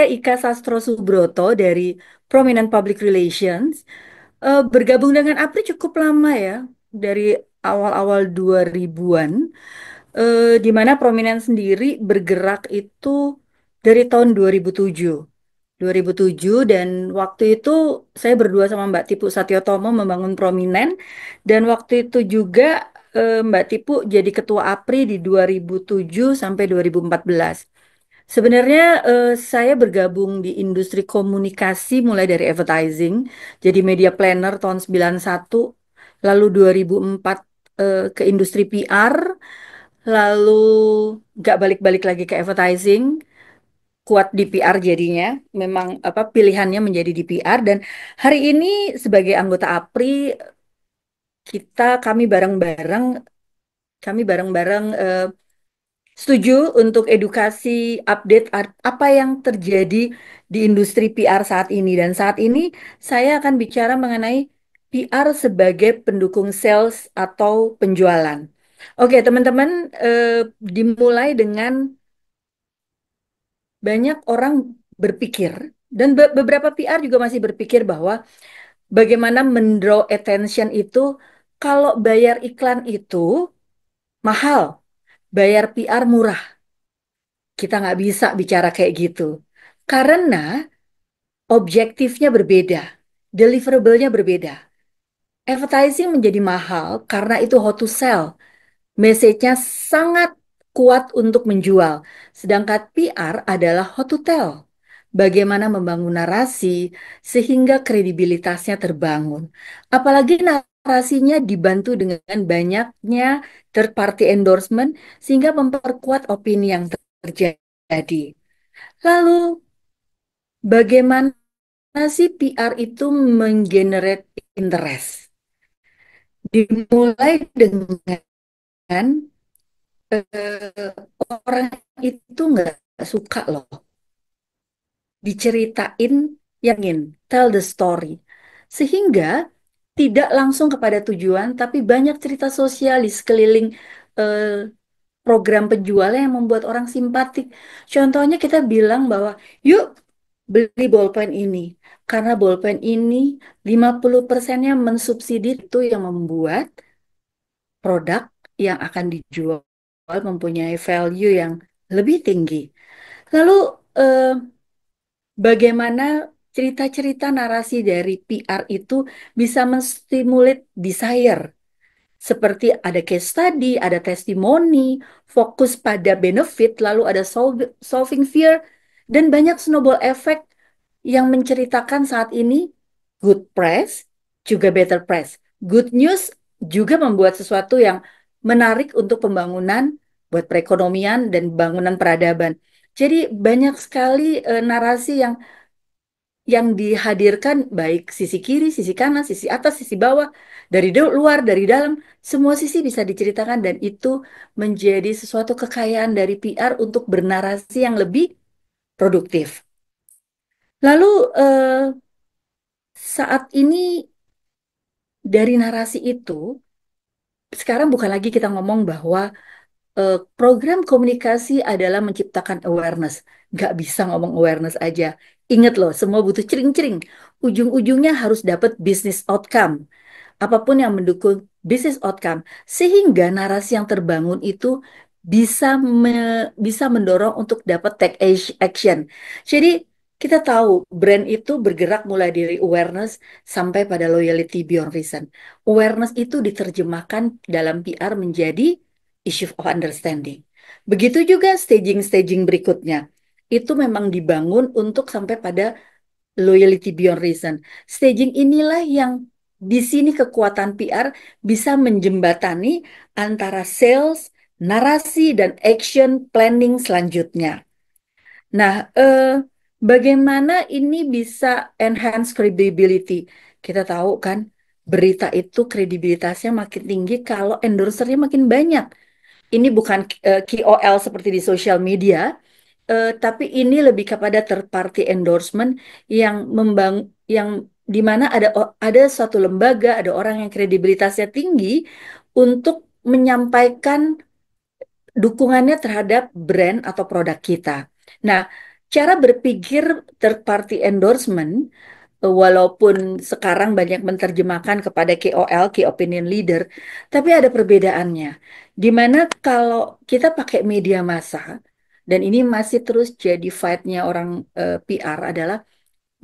Ika Sastro Subroto dari Prominent Public Relations. Bergabung dengan APRI cukup lama ya, dari awal-awal 2000-an, di mana Prominent sendiri bergerak itu dari tahun 2007. 2007 dan waktu itu saya berdua sama Mbak Tipu Satyotomo membangun Prominent dan waktu itu juga Mbak Tipu jadi ketua APRI di 2007 sampai 2014. Sebenarnya saya bergabung di industri komunikasi mulai dari advertising, jadi media planner tahun 91, lalu 2004 ke industri PR, lalu nggak balik-balik lagi ke advertising, kuat di PR jadinya, memang apa pilihannya menjadi di PR dan hari ini sebagai anggota APRI kami bareng-bareng setuju untuk edukasi, update apa yang terjadi di industri PR saat ini. Dan saat ini saya akan bicara mengenai PR sebagai pendukung sales atau penjualan. Oke, teman-teman, dimulai dengan banyak orang berpikir, dan beberapa PR juga masih berpikir bahwa bagaimana mendraw attention itu kalau bayar iklan itu mahal, bayar PR murah. Kita nggak bisa bicara kayak gitu. Karena objektifnya berbeda, deliverable-nya berbeda. Advertising menjadi mahal karena itu how to sell. Message-nya sangat kuat untuk menjual. Sedangkan PR adalah how to tell. Bagaimana membangun narasi sehingga kredibilitasnya terbangun. Apalagi narasinya dibantu dengan banyaknya third party endorsement sehingga memperkuat opini yang terjadi. Lalu bagaimana sih PR itu menggenerate interest? Dimulai dengan orang itu nggak suka loh diceritain yang ingin tell the story. Sehingga tidak langsung kepada tujuan, tapi banyak cerita sosial di sekeliling eh, program penjual yang membuat orang simpatik. Contohnya kita bilang bahwa yuk beli bolpen ini. Karena bolpen ini 50%-nya mensubsidi itu yang membuat produk yang akan dijual mempunyai value yang lebih tinggi. Lalu eh, bagaimana cerita-cerita narasi dari PR itu bisa menstimulat desire. Seperti ada case study, ada testimoni, fokus pada benefit, lalu ada solving fear, dan banyak snowball effect yang menceritakan saat ini good press juga better press. Good news juga membuat sesuatu yang menarik untuk pembangunan buat perekonomian dan bangunan peradaban. Jadi banyak sekali narasi yang dihadirkan baik sisi kiri, sisi kanan, sisi atas, sisi bawah, dari luar, dari dalam, semua sisi bisa diceritakan dan itu menjadi sesuatu kekayaan dari PR untuk bernarasi yang lebih produktif. Lalu saat ini dari narasi itu, sekarang bukan lagi kita ngomong bahwa program komunikasi adalah menciptakan awareness. Nggak bisa ngomong awareness aja. Ingat loh, semua butuh cering-cering. Ujung-ujungnya harus dapat business outcome. Apapun yang mendukung business outcome. Sehingga narasi yang terbangun itu bisa mendorong untuk dapat take action. Jadi kita tahu brand itu bergerak mulai dari awareness sampai pada loyalty beyond reason. Awareness itu diterjemahkan dalam PR menjadi issue of understanding. Begitu juga staging-staging berikutnya. Itu memang dibangun untuk sampai pada loyalty beyond reason. Staging inilah yang di sini kekuatan PR bisa menjembatani antara sales, narasi, dan action planning selanjutnya. Nah, bagaimana ini bisa enhance credibility? Kita tahu kan, berita itu kredibilitasnya makin tinggi kalau endorsernya makin banyak. Ini bukan KOL seperti di sosial media, tapi ini lebih kepada third party endorsement yang di mana ada suatu lembaga, ada orang yang kredibilitasnya tinggi untuk menyampaikan dukungannya terhadap brand atau produk kita. Nah, cara berpikir third party endorsement, walaupun sekarang banyak menerjemahkan kepada KOL, Key Opinion Leader, tapi ada perbedaannya. Dimana kalau kita pakai media massa, dan ini masih terus jadi fight-nya orang PR adalah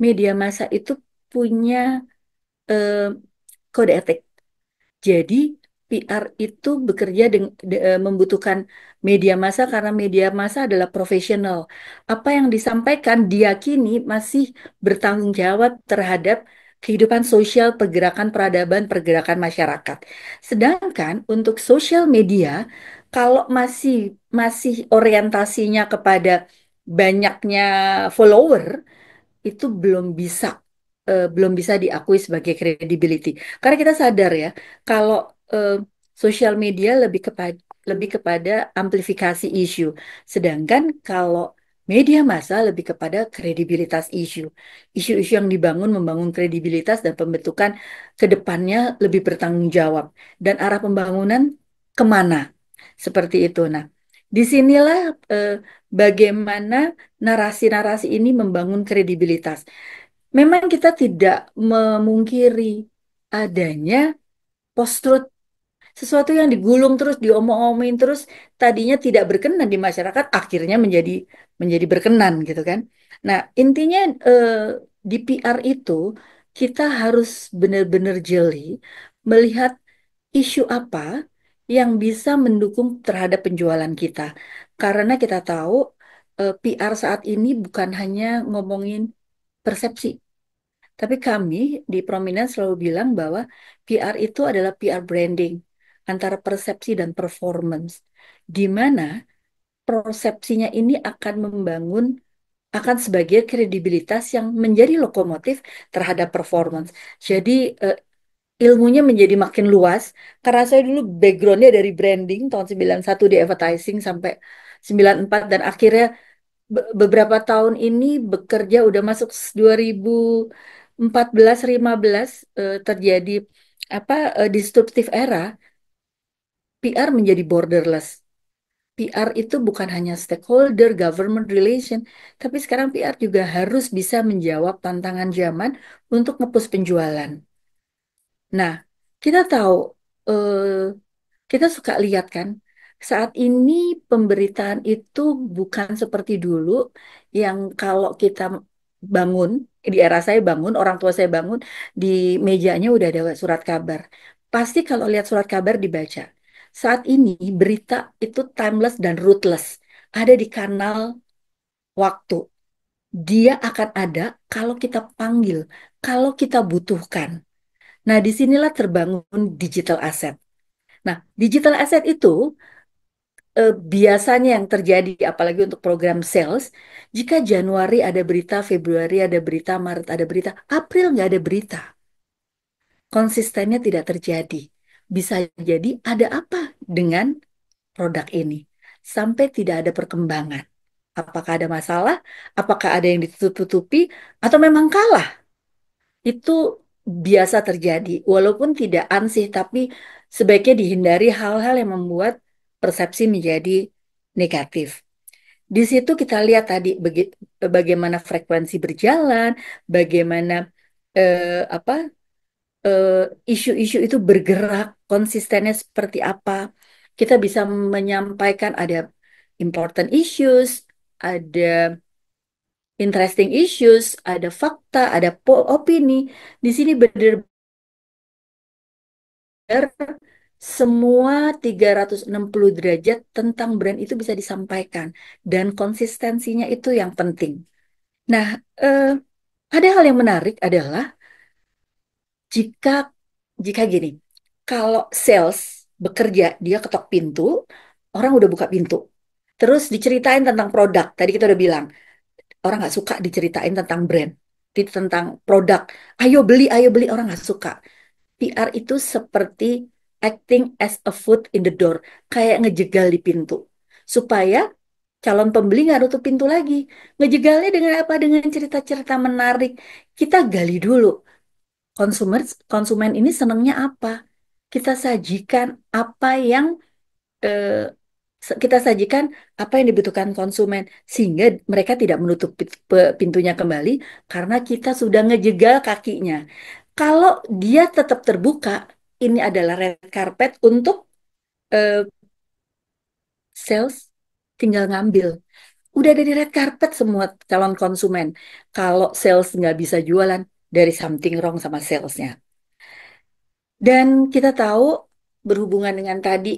media massa itu punya eh, kode etik. Jadi PR itu bekerja membutuhkan media massa karena media massa adalah profesional. Apa yang disampaikan diyakini masih bertanggung jawab terhadap kehidupan sosial, pergerakan peradaban, pergerakan masyarakat. Sedangkan untuk sosial media, kalau masih masih orientasinya kepada banyaknya follower, itu belum bisa diakui sebagai credibility. Karena kita sadar ya, kalau eh, sosial media lebih kepada amplifikasi isu, sedangkan kalau media massa lebih kepada kredibilitas isu. Isu-isu yang dibangun membangun kredibilitas dan pembentukan ke depannya lebih bertanggung jawab dan arah pembangunan kemana, seperti itu. Nah, disinilah bagaimana narasi-narasi ini membangun kredibilitas. Memang kita tidak memungkiri adanya post-truth, sesuatu yang digulung terus, diomong-omongin terus, tadinya tidak berkenan di masyarakat, akhirnya menjadi berkenan gitu kan. Nah, intinya di PR itu kita harus benar-benar jeli melihat isu apa yang bisa mendukung terhadap penjualan kita. Karena kita tahu PR saat ini bukan hanya ngomongin persepsi, tapi kami di Prominent selalu bilang bahwa PR itu adalah PR branding antara persepsi dan performance, di mana persepsinya ini akan akan sebagai kredibilitas yang menjadi lokomotif terhadap performance. Jadi ilmunya menjadi makin luas, karena saya dulu backgroundnya dari branding tahun 91 di advertising sampai 94 dan akhirnya beberapa tahun ini bekerja udah masuk 2014 15 terjadi apa disruptive era, PR menjadi borderless. PR itu bukan hanya stakeholder, government relation, tapi sekarang PR juga harus bisa menjawab tantangan zaman untuk ngepush penjualan. Nah, kita tahu, eh, kita suka lihat kan, saat ini pemberitaan itu bukan seperti dulu yang kalau kita bangun, di era saya bangun, orang tua saya bangun, di mejanya udah ada surat kabar. Pasti kalau lihat surat kabar dibaca. Saat ini berita itu timeless dan ruthless. Ada di kanal waktu. Dia akan ada kalau kita panggil, kalau kita butuhkan. Nah, disinilah terbangun digital asset. Nah, digital asset itu biasanya yang terjadi, apalagi untuk program sales, jika Januari ada berita, Februari ada berita, Maret ada berita, April nggak ada berita, konsistennya tidak terjadi. Bisa jadi ada apa dengan produk ini sampai tidak ada perkembangan. Apakah ada masalah? Apakah ada yang ditutup-tutupi? Atau memang kalah? Itu biasa terjadi, walaupun tidak ansih, tapi sebaiknya dihindari hal-hal yang membuat persepsi menjadi negatif. Di situ kita lihat tadi bagaimana frekuensi berjalan, bagaimana apa eh, isu-isu itu bergerak, konsistennya seperti apa. Kita bisa menyampaikan ada important issues, ada interesting issues, ada fakta, ada opini. Di sini benar semua 360 derajat tentang brand itu bisa disampaikan dan konsistensinya itu yang penting. Nah, eh, ada hal yang menarik adalah jika jika gini, kalau sales bekerja dia ketok pintu, orang udah buka pintu. Terus diceritain tentang produk. Tadi kita udah bilang, orang nggak suka diceritain tentang brand, tentang produk. Ayo beli, orang nggak suka. PR itu seperti acting as a foot in the door, kayak ngejegal di pintu, supaya calon pembeli nggak nutup pintu lagi. Ngejegalnya dengan apa? Dengan cerita-cerita menarik. Kita gali dulu, konsumen konsumen ini senangnya apa. Kita sajikan apa yang eh, kita sajikan apa yang dibutuhkan konsumen sehingga mereka tidak menutup pintunya kembali karena kita sudah ngejegal kakinya. Kalau dia tetap terbuka, ini adalah red carpet untuk eh, sales tinggal ngambil. Udah ada di red carpet semua calon konsumen. Kalau sales nggak bisa jualan, dari something wrong sama salesnya. Dan kita tahu berhubungan dengan tadi,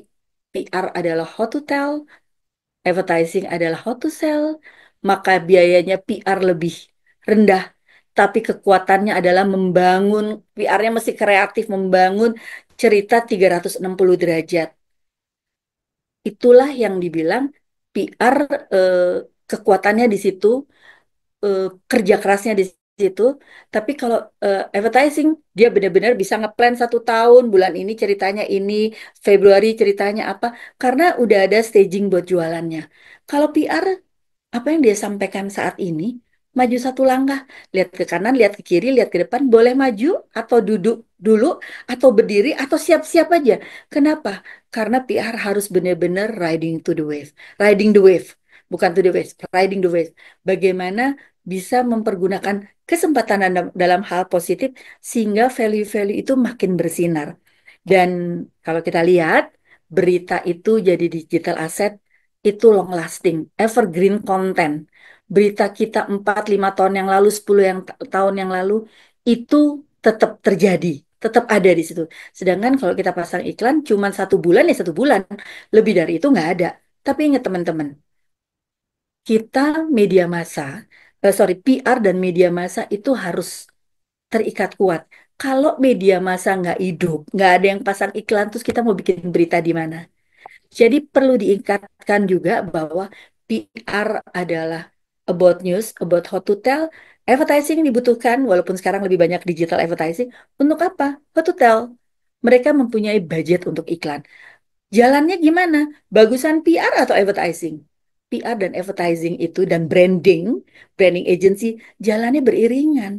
PR adalah how to tell, advertising adalah how to sell, maka biayanya PR lebih rendah. Tapi kekuatannya adalah membangun, PR-nya mesti kreatif, membangun cerita 360 derajat. Itulah yang dibilang PR, eh, kekuatannya di situ, eh, kerja kerasnya di situ. Tapi kalau advertising, dia benar-benar bisa ngeplan 1 tahun, bulan ini ceritanya ini, Februari ceritanya apa, karena udah ada staging buat jualannya. Kalau PR, apa yang dia sampaikan saat ini, maju 1 langkah, lihat ke kanan, lihat ke kiri, lihat ke depan, boleh maju atau duduk dulu, atau berdiri, atau siap-siap aja. Kenapa? Karena PR harus benar-benar riding the wave, bukan to the wave, riding the wave. Bagaimana bisa mempergunakan kesempatan dalam hal positif sehingga value-value itu makin bersinar. Dan kalau kita lihat, berita itu jadi digital asset, itu long lasting, evergreen content. Berita kita 4-5 tahun yang lalu, 10 tahun yang lalu, itu tetap terjadi, tetap ada di situ. Sedangkan kalau kita pasang iklan cuma 1 bulan ya 1 bulan, lebih dari itu nggak ada. Tapi ingat teman-teman, kita media massa, sorry, PR dan media massa itu harus terikat kuat. Kalau media massa nggak hidup, nggak ada yang pasang iklan, terus kita mau bikin berita di mana? Jadi perlu diingatkan juga bahwa PR adalah about news, about how to tell. Advertising dibutuhkan, walaupun sekarang lebih banyak digital advertising. Untuk apa? How to tell. Mereka mempunyai budget untuk iklan. Jalannya gimana? Bagusan PR atau advertising? PR dan advertising itu dan branding agency, jalannya beriringan.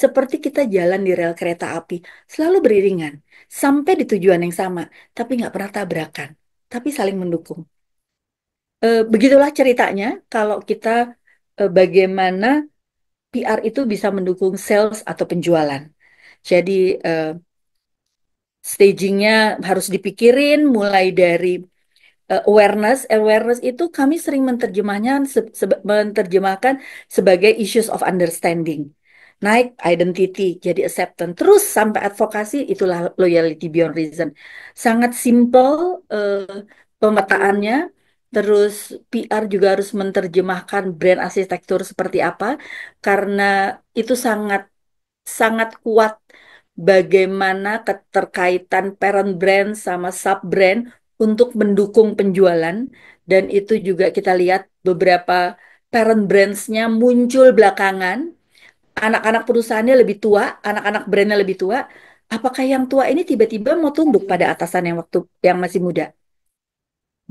Seperti kita jalan di rel kereta api, selalu beriringan. Sampai di tujuan yang sama, tapi nggak pernah tabrakan. Tapi saling mendukung. Begitulah ceritanya kalau kita, bagaimana PR itu bisa mendukung sales atau penjualan. Jadi eh, stagingnya harus dipikirin mulai dari awareness itu kami sering menerjemahkan sebagai issues of understanding, naik identity jadi acceptance terus sampai advokasi, itulah loyalty beyond reason. Sangat simple pemetaannya. Terus PR juga harus menerjemahkan brand arsitektur seperti apa, karena itu sangat sangat kuat bagaimana keterkaitan parent brand sama sub brand untuk mendukung penjualan. Dan itu juga kita lihat beberapa parent brands-nya muncul belakangan, anak-anak perusahaannya lebih tua, anak-anak brandnya lebih tua. Apakah yang tua ini tiba-tiba mau tunduk pada atasan yang waktu yang masih muda?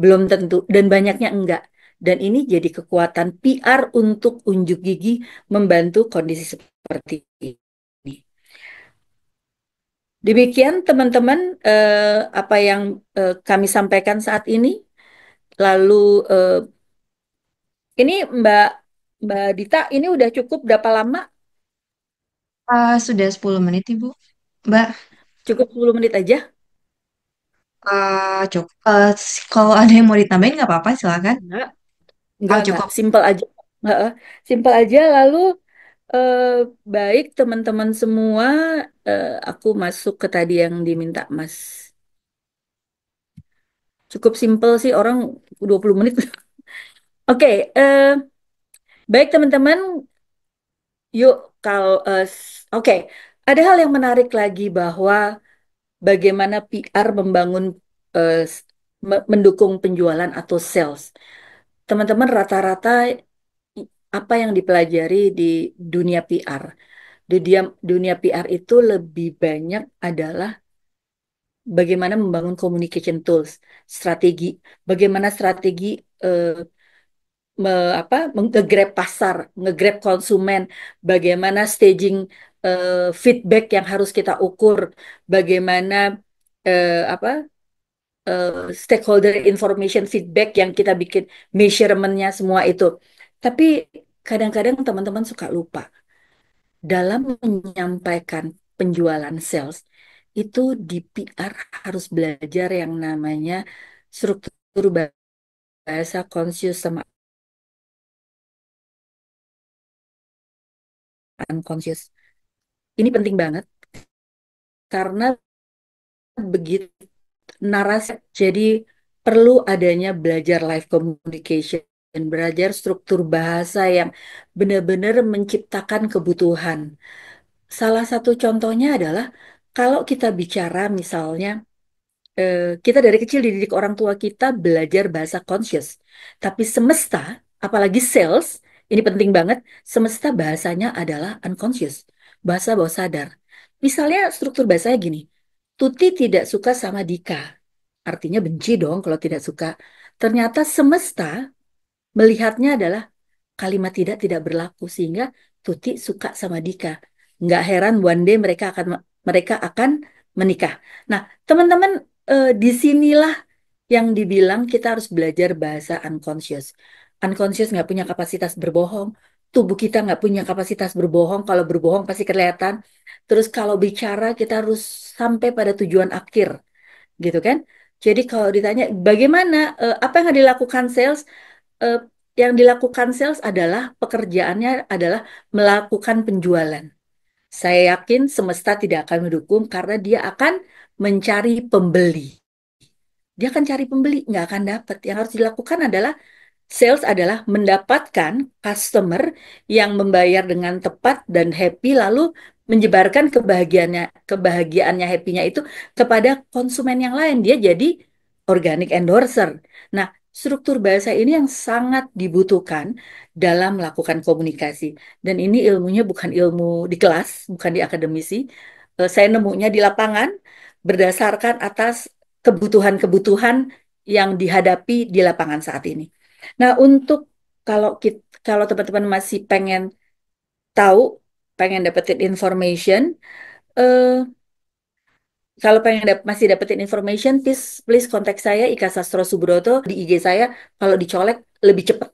Belum tentu, dan banyaknya enggak. Dan ini jadi kekuatan PR untuk unjuk gigi membantu kondisi seperti ini. Demikian teman-teman, apa yang kami sampaikan saat ini. Lalu eh, ini Mbak Mbak Dita, ini udah cukup berapa lama? Sudah 10 menit, Ibu. Mbak, Cukup 10 menit aja? cukup. Kalau ada yang mau ditambahin nggak apa-apa, silakan. Enggak, Oh, enggak. cukup. Simpel aja. Heeh, simpel aja. Lalu eh, baik teman-teman semua, aku masuk ke tadi yang diminta Mas. Cukup simpel sih, orang 20 menit. Oke, baik teman-teman. Yuk, kalau oke, ada hal yang menarik lagi bahwa bagaimana PR membangun, mendukung penjualan atau sales. Teman-teman rata-rata apa yang dipelajari di dunia PR? Di dunia PR itu lebih banyak adalah bagaimana membangun communication tools, strategi, bagaimana strategi eh, nge-grab pasar, nge-grab konsumen, bagaimana staging feedback yang harus kita ukur, bagaimana apa stakeholder information feedback yang kita bikin measurementnya semua itu. Tapi kadang-kadang teman-teman suka lupa dalam menyampaikan penjualan sales itu di PR harus belajar yang namanya struktur bahasa conscious sama unconscious. Ini penting banget karena begitu narasi. Jadi perlu adanya belajar live communication, belajar struktur bahasa yang benar-benar menciptakan kebutuhan. Salah satu contohnya adalah kalau kita bicara misalnya kita dari kecil dididik orang tua kita belajar bahasa conscious. Tapi semesta, apalagi sales, ini penting banget, semesta bahasanya adalah unconscious, bahasa bawah sadar. Misalnya struktur bahasanya gini, Tuti tidak suka sama Dika. Artinya benci dong kalau tidak suka. Ternyata semesta melihatnya adalah kalimat tidak berlaku sehingga Tuti suka sama Dika. Nggak heran one day mereka akan menikah. Nah, teman-teman, disinilah yang dibilang kita harus belajar bahasa unconscious. Unconscious nggak punya kapasitas berbohong. Tubuh kita nggak punya kapasitas berbohong. Kalau berbohong pasti kelihatan. Terus kalau bicara kita harus sampai pada tujuan akhir gitu kan. Jadi kalau ditanya bagaimana apa yang dilakukan sales, eh, yang dilakukan sales adalah pekerjaannya adalah melakukan penjualan. Saya yakin semesta tidak akan mendukung karena dia akan mencari pembeli. Dia akan cari pembeli, nggak akan dapat. Yang harus dilakukan adalah sales adalah mendapatkan customer yang membayar dengan tepat dan happy, lalu menyebarkan kebahagiaannya happy-nya itu kepada konsumen yang lain. Dia jadi organic endorser. Nah, struktur bahasa ini yang sangat dibutuhkan dalam melakukan komunikasi. Dan ini ilmunya bukan ilmu di kelas, bukan di akademisi. Saya nemunya di lapangan berdasarkan atas kebutuhan-kebutuhan yang dihadapi di lapangan saat ini. Nah, untuk kalau teman-teman masih pengen tahu, pengen dapetin information, eh, kalau masih dapetin information, please please kontak saya Ika Sastro Subroto di IG saya. Kalau dicolek lebih cepat.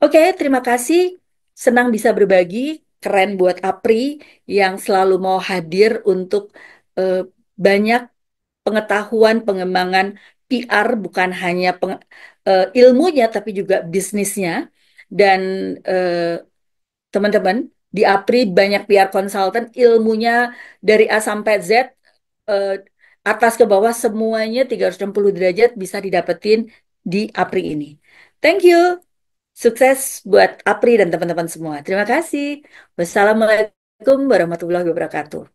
Oke, terima kasih. Senang bisa berbagi. Keren buat Apri yang selalu mau hadir untuk eh, banyak pengetahuan, pengembangan PR bukan hanya ilmunya tapi juga bisnisnya. Dan eh, teman-teman di APRI banyak PR consultant, ilmunya dari A sampai Z, eh, atas ke bawah semuanya 360 derajat bisa didapetin di APRI ini. Thank you. Sukses buat APRI dan teman-teman semua. Terima kasih. Wassalamualaikum warahmatullahi wabarakatuh.